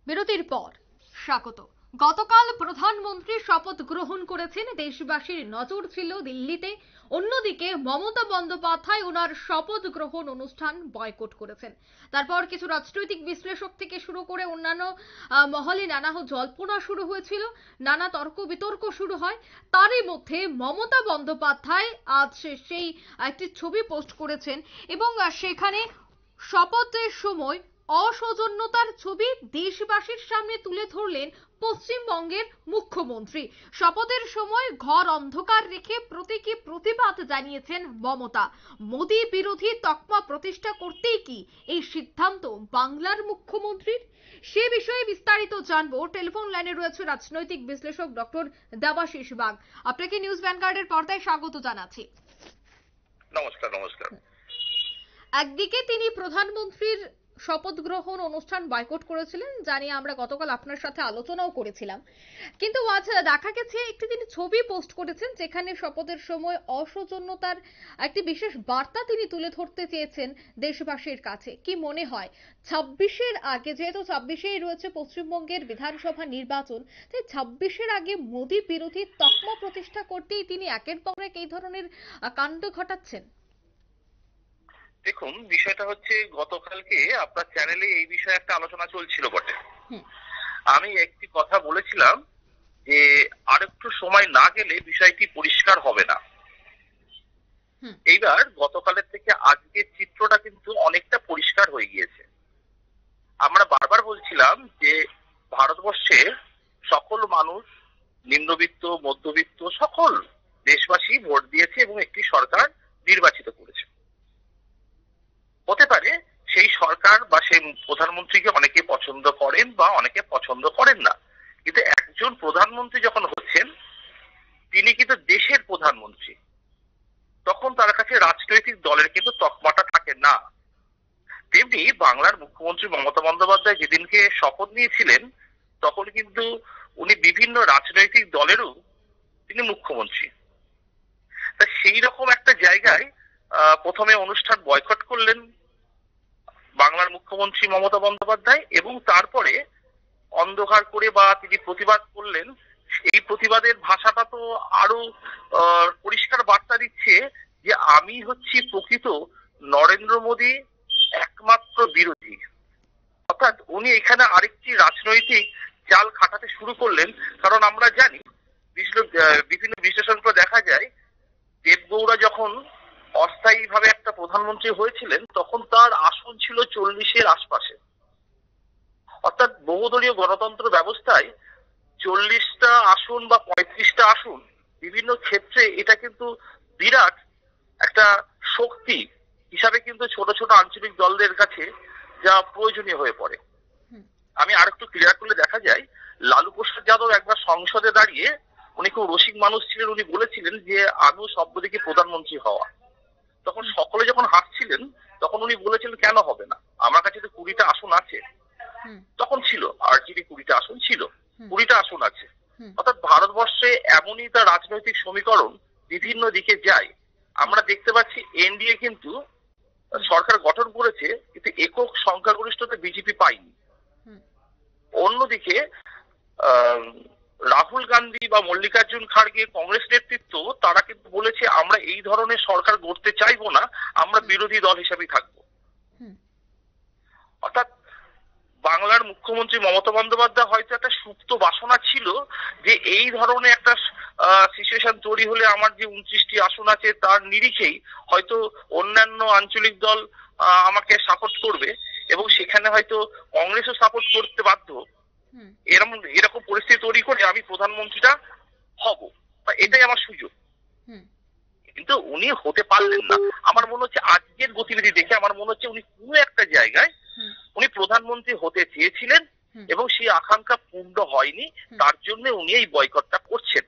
বিরতির পর স্বাগত। গতকাল প্রধানমন্ত্রী শপথ গ্রহণ করেছেন, দেশবাসীর নজর ছিল দিল্লিতে। অন্যদিকে মমতা বন্দ্যোপাধ্যায় ওনার শপথ গ্রহণ অনুষ্ঠান বয়কট করেছেন। তারপর কিছু রাজনৈতিক বিশ্লেষক থেকে শুরু করে অন্যান্য মহলে নানা জল্পনা শুরু হয়েছিল, নানা তর্ক বিতর্ক শুরু হয়। তারই মধ্যে মমতা বন্দ্যোপাধ্যায় আজ সেই একটি ছবি পোস্ট করেছেন এবং সেখানে শপথের সময় অসৌজন্যতার ছবি দেশবাসীর সামনে তুলে ধরলেন পশ্চিমবঙ্গের মুখ্যমন্ত্রী। শপথের সময় ঘর অন্ধকার রেখে প্রতীকী প্রতিবাদ জানিয়েছেন মমতা। মোদী বিরোধী তকমা প্রতিষ্ঠা করতেই কি এই সিদ্ধান্ত বাংলার মুখ্যমন্ত্রীর? সে বিষয়ে বিস্তারিত জানবো। টেলিফোন লাইনে রয়েছে রাজনৈতিক বিশ্লেষক ডক্টর দেবাশিস বাগ। আপনাকে নিউজ ভ্যানগার্ডের পর্দায় স্বাগত জানাচ্ছি। নমস্কার। নমস্কার। একদিকে তিনি প্রধানমন্ত্রীর শপথ গ্রহণ অনুষ্ঠান বয়কট করেছিলেন, জানি আমরা গতকাল আপনার সাথে আলোচনাও করেছিলাম, কিন্তু আজ দেখা গেছে একটি তিনি ছবি পোস্ট করেছেন যেখানে শপথের সময় অসৌজন্যতার একটি বিশেষ বার্তা তিনি তুলে ধরতে চেয়েছেন দেশবাসীর কাছে। কি মনে হয় 26-এর আগে, যেহেতু 26-এই রয়েছে পশ্চিমবঙ্গের বিধানসভা নির্বাচন, তাই 26-এর আগে মোদী বিরোধী তকমা প্রতিষ্ঠা করতেই তিনি একের পর এক এই ধরনের কাণ্ড ঘটাচ্ছেন? দেখুন, বিষয়টা হচ্ছে গতকালকে আপনার চ্যানেলে এই বিষয়ে একটা আলোচনা চলছিল বটে। আমি একটি কথা বলেছিলাম যে আরেকটু সময় না গেলে বিষয়টি পরিষ্কার হবে না। এইবার গতকালের থেকে আজকের চিত্রটা কিন্তু অনেকটা পরিষ্কার হয়ে গিয়েছে। আমরা বারবার বলছিলাম যে ভারতবর্ষের সকল মানুষ, নিম্নবিত্ত, মধ্যবিত্ত সকল দেশবাসী ভোট দিয়েছে এবং একটি সরকার নির্বাচিত করেছে। হতে পারে সেই সরকার বা সেই প্রধানমন্ত্রীকে অনেকে পছন্দ করেন বা অনেকে পছন্দ করেন না, কিন্তু একজন প্রধানমন্ত্রী যখন হচ্ছেন তিনি কিন্তু দেশের প্রধানমন্ত্রী, তখন তার কাছে রাজনৈতিক দলের কিন্তু তকমাটা থাকে না। তেমনি বাংলার মুখ্যমন্ত্রী মমতা বন্দ্যোপাধ্যায় যেদিনকে শপথ নিয়েছিলেন তখন কিন্তু উনি বিভিন্ন রাজনৈতিক দলেরও তিনি মুখ্যমন্ত্রী। তা সেই রকম একটা জায়গায় প্রথমে অনুষ্ঠান বয়কট করলেন বাংলার মুখ্যমন্ত্রী মমতা বন্দ্যোপাধ্যায় এবং তারপরে অন্ধকার করে বা তিনি প্রতিবাদ করলেন। এই প্রতিবাদের ভাষাটা তো আরো পরিষ্কার বার্তা দিচ্ছে যে আমি হচ্ছি প্রকৃত নরেন্দ্র মোদী একমাত্র বিরোধী। অর্থাৎ উনি এখানে আরেকটি রাজনৈতিক চাল খাটাতে শুরু করলেন। কারণ আমরা জানি বিভিন্ন বিশ্লেষণ দেখা যায় দেবগৌড়া যখন অস্থায়ীভাবে একটা প্রধানমন্ত্রী হয়েছিলেন তখন তার আসন ছিল 40-এর আশপাশে। অর্থাৎ বহুদলীয় গণতন্ত্র ব্যবস্থায় 40টা আসন বা 35টা আসন বিভিন্ন ক্ষেত্রে এটা কিন্তু বিরাট একটা শক্তি হিসাবে কিন্তু ছোট ছোট আঞ্চলিক দলদের কাছে যা প্রয়োজনীয় হয়ে পড়ে। আমি আরেকটু ক্লিয়ার করলে দেখা যায় লালু প্রসাদ যাদব একবার সংসদে দাঁড়িয়ে, উনি খুব রসিক মানুষ ছিলেন, উনি বলেছিলেন যে আমিও সব দিকে প্রধানমন্ত্রী হওয়া। তখন সকলে যখন হাসছিলেন তখন উনি বলেছিলেন কেন হবে না, আমার কাছে তো 20টা আসন আছে। তখন ছিল আরজেডি 20টা আসন ছিল, 20টা আসন আছে। অর্থাৎ ভারতবর্ষে এমনই তার রাজনৈতিক সমীকরণ বিভিন্ন দিকে যায়। আমরা দেখতে পাচ্ছি এনডিএ কিন্তু সরকার গঠন করেছে কিন্তু একক সংখ্যাগরিষ্ঠতা বিজেপি পায়নি। অন্যদিকে রাহুল গান্ধী বা মল্লিকার্জুন খাড়গে কংগ্রেস নেতৃত্ব তারা কিন্তু বলেছে আমরা এই ধরনের সরকার গড়তে চাইবো না, আমরা বিরোধী দল হিসেবেই থাকবো। অর্থাৎ বাংলার মুখ্যমন্ত্রী মমতা বন্দ্যোপাধ্যায় হয়তো একটা সুপ্ত বাসনা ছিল যে এই ধরনের একটা সিচুয়েশন তৈরি হলে আমার যে 29টি আসন আছে তার নিরিখেই হয়তো অন্যান্য আঞ্চলিক দল আমাকে সাপোর্ট করবে এবং সেখানে হয়তো কংগ্রেসও সাপোর্ট করতে বাধ্য। এরকম পরিস্থিতি তৈরি করে আমি প্রধানমন্ত্রীটা হব, এটাই আমার সুযোগ। কিন্তু উনি হতে পারলেন না। আমার মনে হচ্ছে আজকের গতিবিধি দেখে আমার মনে হচ্ছে উনি কোনো একটা জায়গায় উনি প্রধানমন্ত্রী হতে চেয়েছিলেন এবং সেই আকাঙ্ক্ষা পূর্ণ হয়নি, তার জন্য উনি এই বয়কটটা করছেন।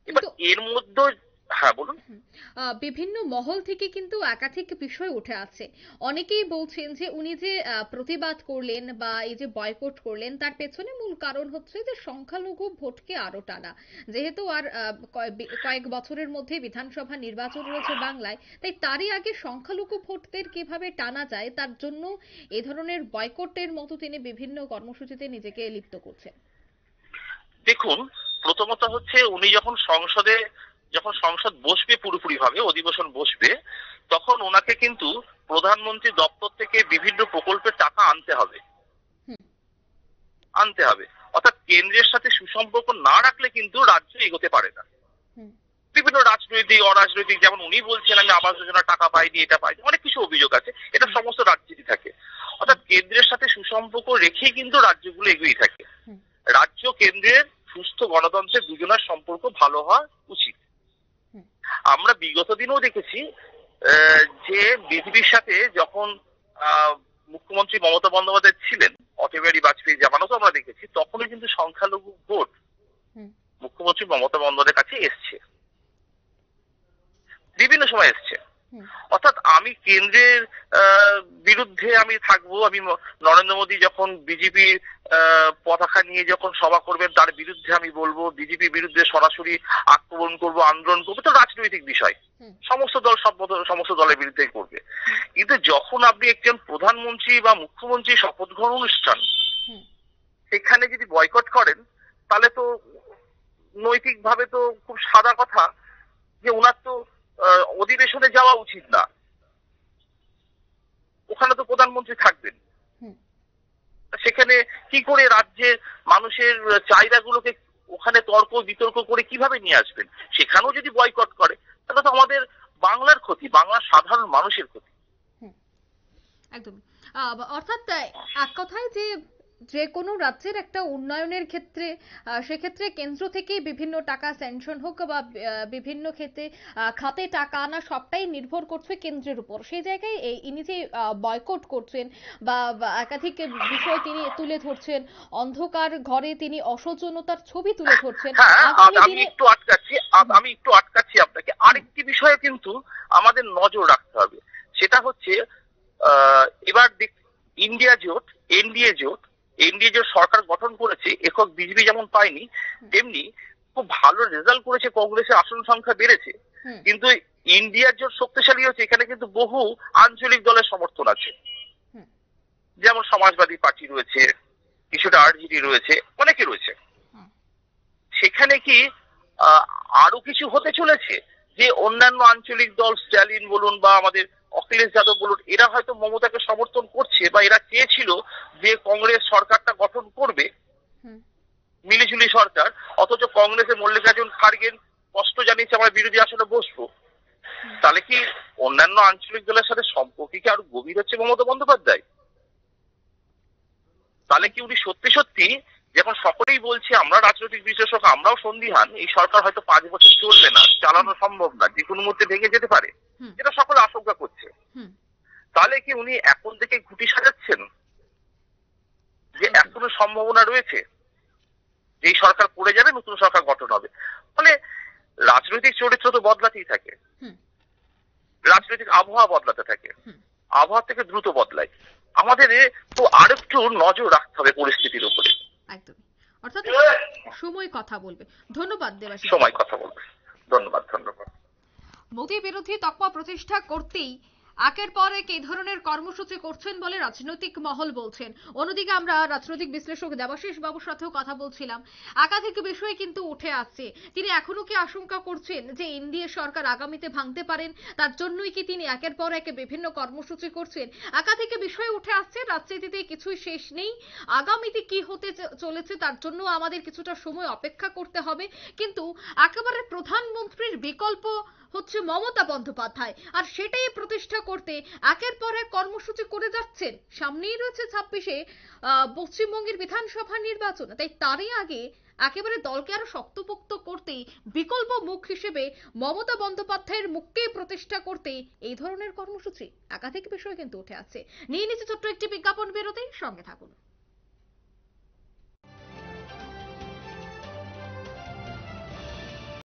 এবার এর মধ্যে হ্যাঁ বলুন। বিভিন্ন মহল থেকে কিন্তু একাধিক বিষয় উঠে আছে। অনেকেই বলছেন যে উনি যে প্রতিবাদ করলেন বা এই যে বয়কট করলেন তার পেছনে মূল কারণ হচ্ছে যে সংখ্যালঘু ভোটকে আরো টানা। যেহেতু আর কয়েক বছরের মধ্যে বিধানসভা নির্বাচন রয়েছে বাংলায়, তাই তারই আগে সংখ্যালঘু ভোটদের কিভাবে টানা যায় তার জন্য এ ধরনের বয়কটের মতো তিনি বিভিন্ন কর্মসূচিতে নিজেকে লিপ্ত করছেন। দেখুন, প্রথমত হচ্ছে উনি যখন সংসদ বসবে, পুরোপুরি ভাবে অধিবেশন বসবে, তখন ওনাকে কিন্তু প্রধানমন্ত্রী দপ্তর থেকে বিভিন্ন প্রকল্পের টাকা আনতে হবে। অর্থাৎ কেন্দ্রের সাথে সুসম্পর্ক না রাখলে কিন্তু রাজ্য এগোতে পারে না। বিভিন্ন রাজনৈতিক অরাজনৈতিক, যেমন উনি বলছেন আমি আবাস যোজনার টাকা পাইনি, এটা পাইনি, অনেক কিছু অভিযোগ আছে, এটা সমস্ত রাজ্যেরই থাকে। অর্থাৎ কেন্দ্রের সাথে সুসম্পর্ক রেখেই কিন্তু রাজ্যগুলো এগিয়ে থাকে। রাজ্য কেন্দ্রের সুস্থ গণতন্ত্রের দুজনের সম্পর্ক ভালো হওয়া উচিত। আমরা বিগত দিনেও দেখেছি যে বিজেপির সাথে যখন মুখ্যমন্ত্রী মমতা বন্দ্যোপাধ্যায় ছিলেন, অটল বিহারী বাজপেয়ী জামানতও আমরা দেখেছি, তখনই কিন্তু সংখ্যালঘু ভোট মুখ্যমন্ত্রী মমতা বন্দ্যোপাধ্যায়ের কাছে এসছে, বিভিন্ন সময় এসছে। অর্থাৎ আমি কেন্দ্রের বিরুদ্ধে আমি থাকবো, আমি নরেন্দ্র মোদী যখন বিজেপির পতাকা নিয়ে যখন সভা করবেন তার বিরুদ্ধে আমি বলবো, বিজেপির বিরুদ্ধে সরাসরি আক্রমণ করবো, আন্দোলন করবো, তো রাজনৈতিক বিষয়, সমস্ত দলের বিরুদ্ধে করবে। কিন্তু যখন আপনি একজন প্রধানমন্ত্রী বা মুখ্যমন্ত্রী শপথ গ্রহণ অনুষ্ঠান, সেখানে যদি বয়কট করেন, তাহলে তো নৈতিক ভাবে তো খুব সাদা কথা যে ওনার তো অধিবেশনে যাওয়া উচিত না, ওখানে তো প্রধানমন্ত্রী থাকবেন। সেখানে কি করে রাজ্যের মানুষের চাহিদাগুলোকে ওখানে তর্ক বিতর্ক করে কিভাবে নিয়ে আসবেন? সেখানেও যদি বয়কট করে তাহলে তো আমাদের বাংলার ক্ষতি, বাংলার সাধারণ মানুষের ক্ষতি। একদম। অর্থাৎ এক কথায় যে কোনো রাজ্যের একটা উন্নয়নের ক্ষেত্রে সেক্ষেত্রে কেন্দ্র থেকে বিভিন্ন টাকা স্যাংশন হোক বা বিভিন্ন ক্ষেত্রে খাতে টাকা আনা সবটাই নির্ভর করছে কেন্দ্রের উপর। সেই জায়গায় ইনি যে বয়কট করছেন বা একাধিক বিষয় তিনি তুলে ধরছেন, অন্ধকার ঘরে তিনি অসচেতনতার ছবি তুলে ধরছেন। আমি একটু আটকাচ্ছি আপনাকে। আরেকটি বিষয়ে কিন্তু আমাদের নজর রাখতে হবে, সেটা হচ্ছে এবার এনডিএ জোট সরকার গঠন করেছে, একক বিজেপি যেমন পায়নি, তেমনি খুব ভালো রেজাল্ট করেছে, কংগ্রেসের আসন সংখ্যা বেড়েছে। কিন্তু ইন্ডিয়া জোট শক্তিশালী হচ্ছে, এখানে কিন্তু বহু আঞ্চলিক দলের সমর্থন আছে, যেমন সমাজবাদী পার্টি রয়েছে, কিছুটা আরজেডি রয়েছে, অনেকে রয়েছে। সেখানে কি আরো কিছু হতে চলেছে যে অন্যান্য আঞ্চলিক দল, স্ট্যালিন বলুন বা আমাদের অখিলেশ যাদব বলুন, এরা হয়তো মমতাকে সমর্থন করছে বা এরা চেয়েছিল যে কংগ্রেস সরকারটা গঠন করবে, মিলিজুলি সরকার, অথচ কংগ্রেসের মল্লিকার্জুন খাড়গে স্পষ্ট জানিয়েছে আমরা বিরোধী আসনে বসবো। তাহলে কি অন্যান্য আঞ্চলিক দলের সাথে সম্পর্ক কি আরো গভীর হচ্ছে মমতা বন্দ্যোপাধ্যায়? তাহলে কি উনি সত্যি যখন সকলেই বলছে, আমরা রাজনৈতিক বিশ্লেষক আমরাও সন্দিহান, এই সরকার হয়তো 5 বছর চলবে না, চালানো সম্ভব না, যে কোনো মুহূর্তে ভেঙে যেতে পারে, এটা সকলে আশঙ্কা করছে, তাহলে কি উনি এখন থেকে ঘুঁটি সাজাচ্ছেন যে এখনো সম্ভাবনা রয়েছে যে এই সরকার পড়ে যাবে, নতুন সরকার গঠন হবে? ফলে রাজনৈতিক চরিত্র তো বদলাতেই থাকে, রাজনৈতিক আবহাওয়া বদলাতে থাকে, আবহাওয়া থেকে দ্রুত বদলায়। আমাদের তো আরেকটু নজর রাখতে হবে পরিস্থিতির উপরে। একদমই। অর্থাৎ সময় কথা বলবে। ধন্যবাদ দেবাশিস। সময় কথা বলবে। ধন্যবাদ। মোদী বিরোধী তকমা প্রতিষ্ঠা করতেই একের পর এক এই ধরনের কর্মসূচি করছেন বলে রাজনৈতিক মহল বলছেন। অন্যদিকে আমরা রাজনৈতিক বিশ্লেষক দেবাশিস বাবুর সাথেও কথা বলছিলাম, একাধিক বিষয় কিন্তু উঠে আসছে। তিনি এখনো কি আশঙ্কা করছেন যে এনডিএ সরকার আগামীতে ভাঙতে পারেন? তার জন্যই কি তিনি একের পর এক বিভিন্ন কর্মসূচি করছেন? একাধিক বিষয় উঠে আসছে, রাজনীতিতে কিছুই শেষ নেই। আগামীতে কি হতে চলেছে তার জন্য আমাদের কিছুটা সময় অপেক্ষা করতে হবে। কিন্তু একেবারে প্রধানমন্ত্রীর বিকল্প হচ্ছে মমতা বন্দ্যোপাধ্যায়, আর সেটাই প্রতিষ্ঠা করতে একের পর এক কর্মসূচি করে যাচ্ছেন। সামনেই রয়েছে 26-এ পশ্চিমবঙ্গের বিধানসভা নির্বাচন, তাই তারই আগে একেবারে দলকে আরো শক্তপোক্ত করতে বিকল্প মুখ হিসেবে মমতা বন্দ্যোপাধ্যায়ের মুখকে প্রতিষ্ঠা করতে এই ধরনের কর্মসূচি, একাধিক বিষয় কিন্তু উঠে আসছে। নিয়ে নিচ্ছে ছোট্ট একটি বিজ্ঞাপন বিরতি, সঙ্গে থাকুন।